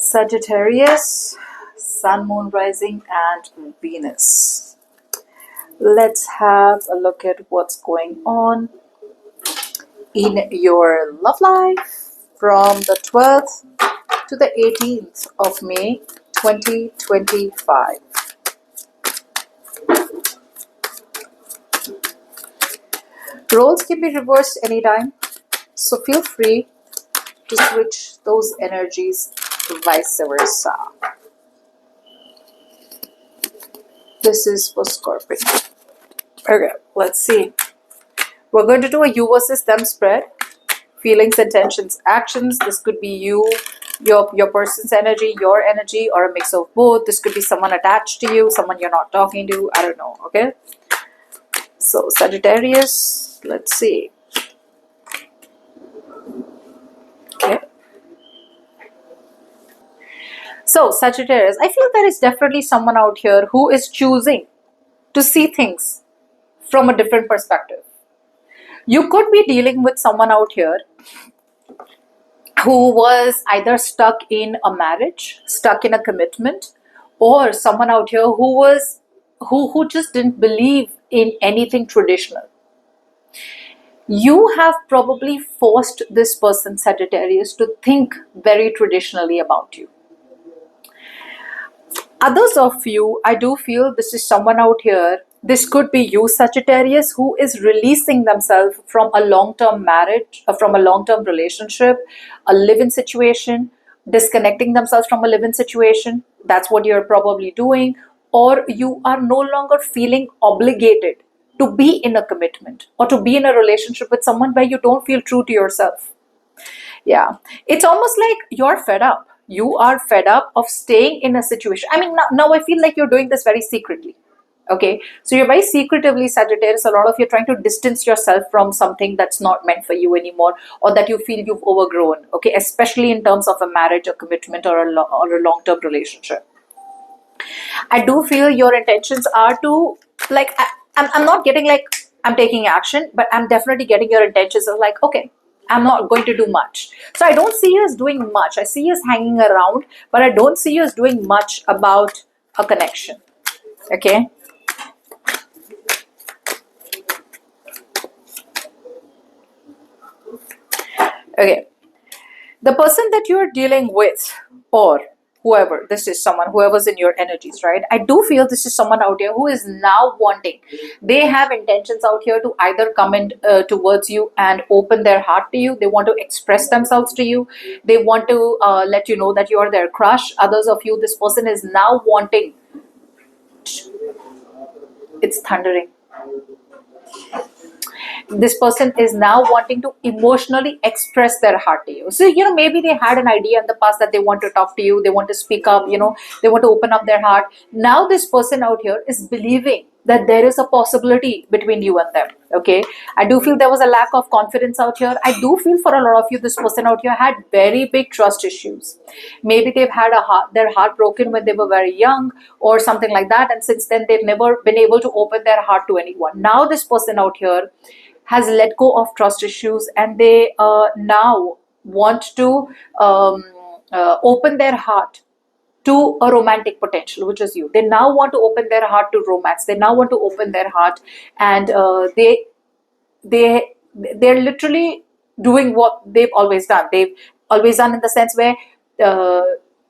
Sagittarius, Sun, Moon, Rising, and Venus. Let's have a look at what's going on in your love life from the 12th to the 18th of May 2025. Roles can be reversed anytime, so feel free to switch those energies vice versa. This is for Scorpio. Okay, let's see. We're going to do a you versus them spread. Feelings, intentions, actions. This could be you, your person's energy, your energy, or a mix of both. This could be someone attached to you, someone you're not talking to. I don't know, okay? So, Sagittarius, let's see. Okay. So, Sagittarius, I feel there is definitely someone out here who is choosing to see things from a different perspective. You could be dealing with someone out here who was either stuck in a marriage, stuck in a commitment, or someone out here who just didn't believe in anything traditional. You have probably forced this person, Sagittarius, to think very traditionally about you. Others of you, I do feel this is someone out here. This could be you, Sagittarius, who is releasing themselves from a long-term marriage, from a long-term relationship, a live-in situation, disconnecting themselves from a live-in situation. That's what you're probably doing. Or you are no longer feeling obligated to be in a commitment or to be in a relationship with someone where you don't feel true to yourself. Yeah, it's almost like you're fed up. You are fed up of staying in a situation. I mean, now I feel like you're doing this very secretly. Okay, so you're very secretively, Sagittarius. A lot of you are trying to distance yourself from something that's not meant for you anymore, or that you feel you've overgrown. Okay, especially in terms of a marriage, a commitment, or a long-term relationship. I do feel your intentions are to, like, I'm not getting like I'm taking action, but I'm definitely getting your intentions of like, okay, I'm not going to do much. So I don't see you as doing much. I see you as hanging around, but I don't see you as doing much about a connection. Okay. Okay. The person that you're dealing with, or whoever, this is someone, whoever's in your energies, right? I do feel this is someone out here who is now wanting, they have intentions out here to either come in towards you and open their heart to you. They want to express themselves to you. They want to let you know that you are their crush. Others of you, this person is now wanting, it's thundering. This person is now wanting to emotionally express their heart to you. So, maybe they had an idea in the past that they want to talk to you, they want to speak up, they want to open up their heart. Now this person out here is believing that there is a possibility between you and them. Okay, I do feel there was a lack of confidence out here. I do feel for a lot of you, this person out here had very big trust issues. Maybe they've had their heart broken when they were very young or something like that, and since then they've never been able to open their heart to anyone. Now this person out here has let go of trust issues, and they now want to open their heart to a romantic potential, which is you. They now want to open their heart to romance. They now want to open their heart, and they're literally doing what they've always done. They've always done in the sense where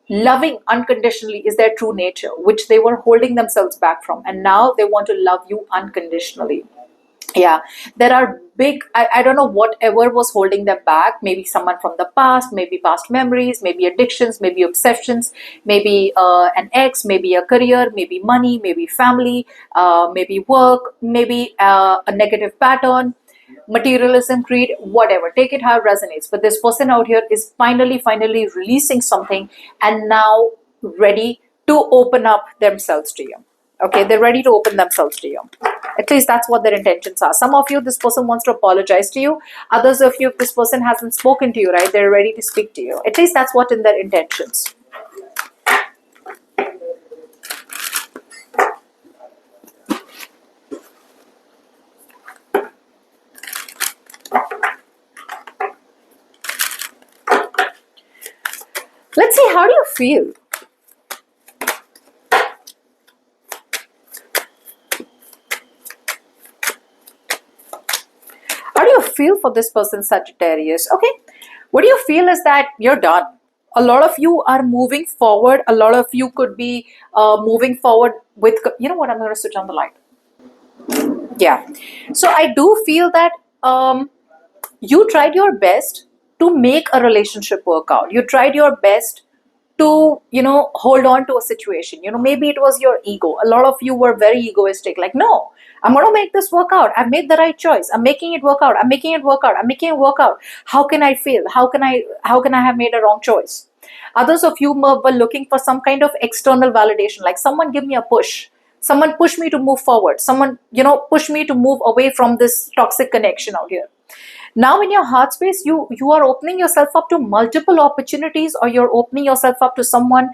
loving unconditionally is their true nature, which they were holding themselves back from, and now they want to love you unconditionally. Yeah, there are big, I don't know, whatever was holding them back. Maybe someone from the past, maybe past memories, maybe addictions, maybe obsessions, maybe an ex, maybe a career, maybe money, maybe family, maybe work, maybe a negative pattern, materialism, greed, whatever. Take it how it resonates. But this person out here is finally releasing something, and now ready to open up themselves to you. Okay, they're ready to open themselves to you. At least that's what their intentions are. Some of you, this person wants to apologize to you. Others of you, if this person hasn't spoken to you, right, they're ready to speak to you. At least that's what in their intentions. Let's see, how do you feel? How do you feel for this person, Sagittarius? Okay, what do you feel is that you're done. A lot of you are moving forward. A lot of you could be moving forward with, you know what, I'm going to switch on the light. Yeah. So I do feel that you tried your best to make a relationship work out. You tried your best to, hold on to a situation. Maybe it was your ego. A lot of you were very egoistic. Like, no, I'm going to make this work out. I've made the right choice. I'm making it work out. I'm making it work out. I'm making it work out. How can I fail? How can I have made a wrong choice? Others of you were looking for some kind of external validation, like someone give me a push. Someone push me to move forward. Someone, push me to move away from this toxic connection out here. Now in your heart space, you are opening yourself up to multiple opportunities, or you're opening yourself up to someone,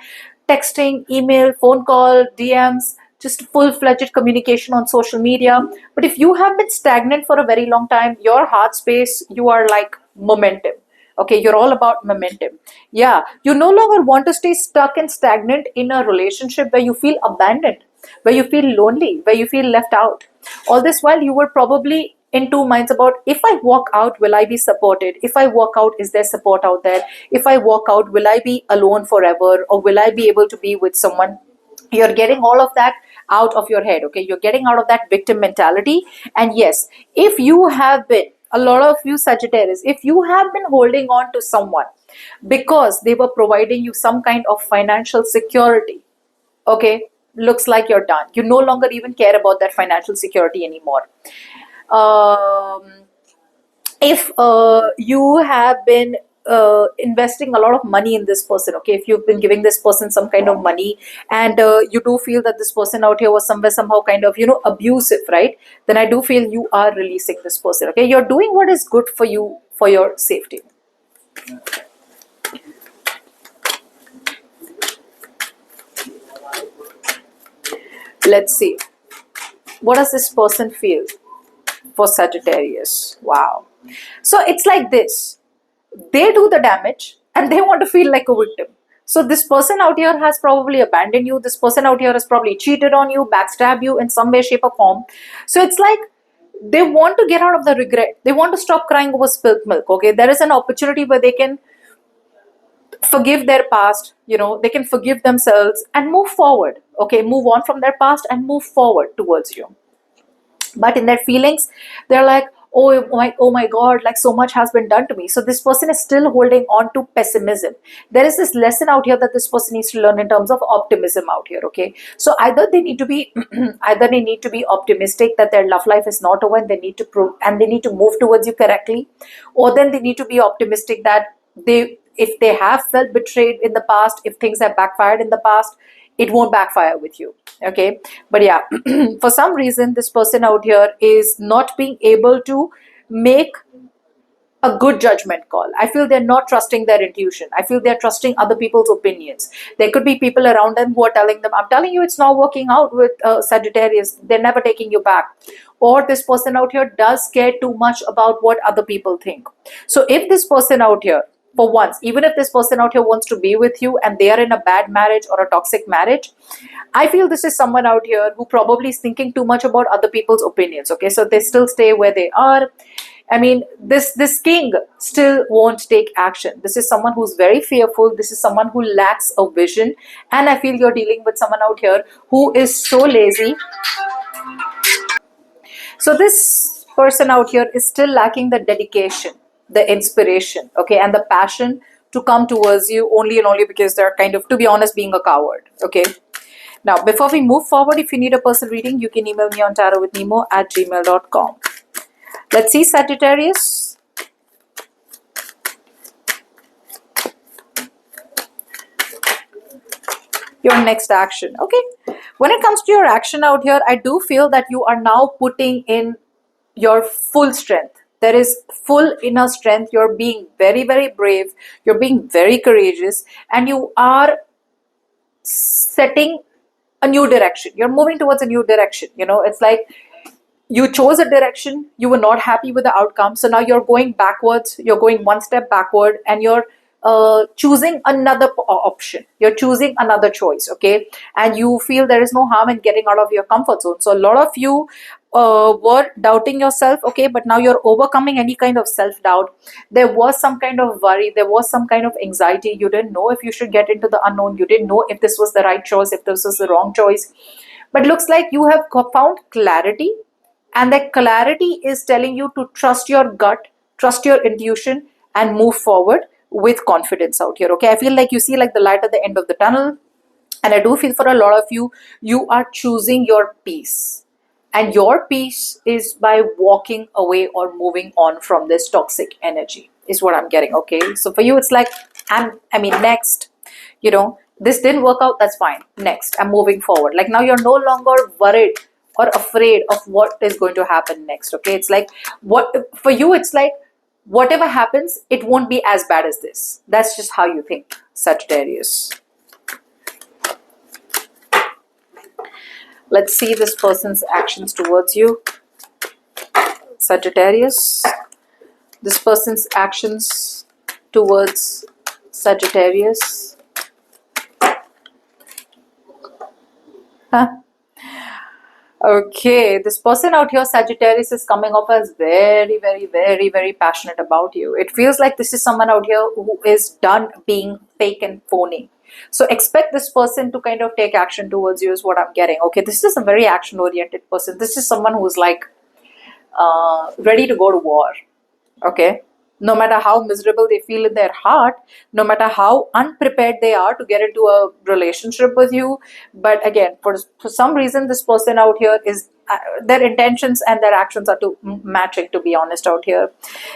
texting, email, phone call, DMs, just full-fledged communication on social media. But if you have been stagnant for a very long time, your heart space, you are like momentum. Okay, you're all about momentum. Yeah, you no longer want to stay stuck and stagnant in a relationship where you feel abandoned, where you feel lonely, where you feel left out. All this while you were probably in two minds about, if I walk out, will I be supported? If I walk out, is there support out there? If I walk out, will I be alone forever, or will I be able to be with someone? You're getting all of that out of your head. Okay, you're getting out of that victim mentality. And yes, if you have been, a lot of you Sagittarius, if you have been holding on to someone because they were providing you some kind of financial security, okay, looks like you're done. You no longer even care about that financial security anymore. If you have been investing a lot of money in this person, okay, if you've been giving this person some kind of money, and you do feel that this person out here was somehow kind of, abusive, right? Then I do feel you are releasing this person. Okay, you're doing what is good for you, for your safety. Let's see, what does this person feel for Sagittarius? Wow. So it's like this. They do the damage and they want to feel like a victim. So this person out here has probably abandoned you. This person out here has probably cheated on you, backstabbed you in some way, shape or form. So it's like they want to get out of the regret. They want to stop crying over spilt milk. Okay, there is an opportunity where they can forgive their past, they can forgive themselves and move forward. Okay, move on from their past and move forward towards you. But in their feelings, they're like, oh my god, like so much has been done to me. So this person is still holding on to pessimism. There is this lesson out here that this person needs to learn in terms of optimism out here. Okay, so either they need to be either they need to be optimistic that their love life is not over, and they need to prove, and they need to move towards you correctly, or then they need to be optimistic that if they have felt betrayed in the past, if things have backfired in the past, it won't backfire with you. Okay, but yeah, for some reason this person out here is not being able to make a good judgment call. I feel they're not trusting their intuition. I feel they're trusting other people's opinions. There could be people around them who are telling them, I'm telling you it's not working out with Sagittarius, they're never taking you back. Or this person out here does care too much about what other people think. So if this person out here, for once, even if this person out here wants to be with you and they are in a bad marriage or a toxic marriage, I feel this is someone out here who probably is thinking too much about other people's opinions. Okay, so they still stay where they are. I mean, this king still won't take action. This is someone who's very fearful. This is someone who lacks a vision. And I feel you're dealing with someone out here who is so lazy. So this person out here is still lacking the dedication, the inspiration, okay, and the passion to come towards you, only and only because they're kind of, to be honest, being a coward. Okay. Now, before we move forward, if you need a personal reading, you can email me on tarotwithnimo@gmail.com. Let's see, Sagittarius. Your next action. Okay. When it comes to your action out here, I do feel that you are now putting in your full strength. There is full inner strength. You're being very, very brave. You're being very courageous. And you are setting a new direction. You're moving towards a new direction. It's like you chose a direction. You were not happy with the outcome. So now you're going backwards. You're going one step backward. And you're choosing another option. You're choosing another choice, okay? And you feel there is no harm in getting out of your comfort zone. So a lot of you were doubting yourself, okay, but now you're overcoming any kind of self-doubt. There was some kind of worry, there was some kind of anxiety. You didn't know if you should get into the unknown. You didn't know if this was the right choice, if this was the wrong choice. But looks like you have found clarity, and that clarity is telling you to trust your gut, trust your intuition, and move forward with confidence out here, okay? I feel like you see like the light at the end of the tunnel, and I do feel for a lot of you, you are choosing your peace. And your peace is by walking away or moving on from this toxic energy, is what I'm getting, okay? So for you, it's like, next, this didn't work out, that's fine. Next, I'm moving forward. Like now you're no longer worried or afraid of what is going to happen next, okay? It's like, what for you, it's like, whatever happens, it won't be as bad as this. That's just how you think, Sagittarius. Let's see this person's actions towards you, Sagittarius. This person's actions towards Sagittarius. Huh? Okay, this person out here, Sagittarius, is coming off as very, very, very, very passionate about you. It feels like this is someone out here who is done being fake and phony. So expect this person to kind of take action towards you, is what I'm getting. Okay, this is a very action-oriented person. This is someone who's like ready to go to war. Okay, no matter how miserable they feel in their heart, no matter how unprepared they are to get into a relationship with you, but again, for some reason, this person out here is their intentions and their actions are matching, to be honest out here.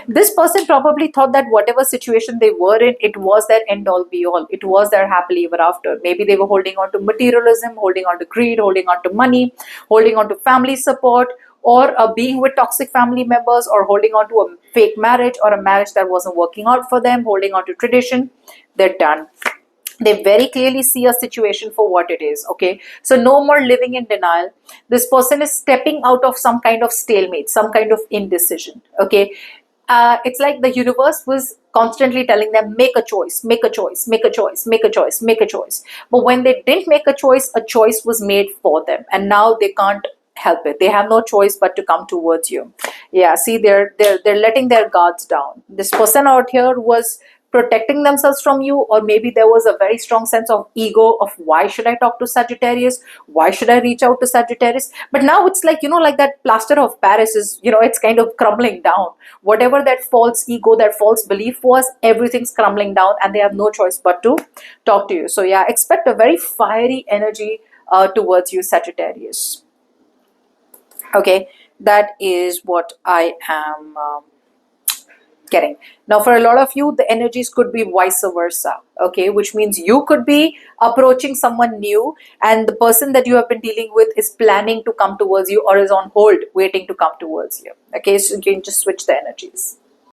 This person probably thought that whatever situation they were in, it was their end all be all. It was their happily ever after. Maybe they were holding on to materialism, holding on to greed, holding on to money, holding on to family support, or being with toxic family members, or holding on to a fake marriage or a marriage that wasn't working out for them, holding on to tradition. They're done. They very clearly see a situation for what it is, okay? So no more living in denial. This person is stepping out of some kind of stalemate, some kind of indecision, okay? It's like the universe was constantly telling them, make a choice, make a choice, make a choice, make a choice, make a choice. But when they didn't make a choice was made for them, and now they can't help it. They have no choice but to come towards you. Yeah, see, they're letting their guards down. This person out here was protecting themselves from you, or maybe there was a very strong sense of ego of why should I talk to Sagittarius, why should I reach out to Sagittarius. But now it's like, like that plaster of Paris is, it's kind of crumbling down. Whatever that false ego, that false belief was, everything's crumbling down, and they have no choice but to talk to you. So yeah, expect a very fiery energy towards you, Sagittarius. Okay, that is what I am getting. Now, for a lot of you, the energies could be vice versa, okay, which means you could be approaching someone new, and the person that you have been dealing with is planning to come towards you or is on hold, waiting to come towards you. Okay, so you can just switch the energies.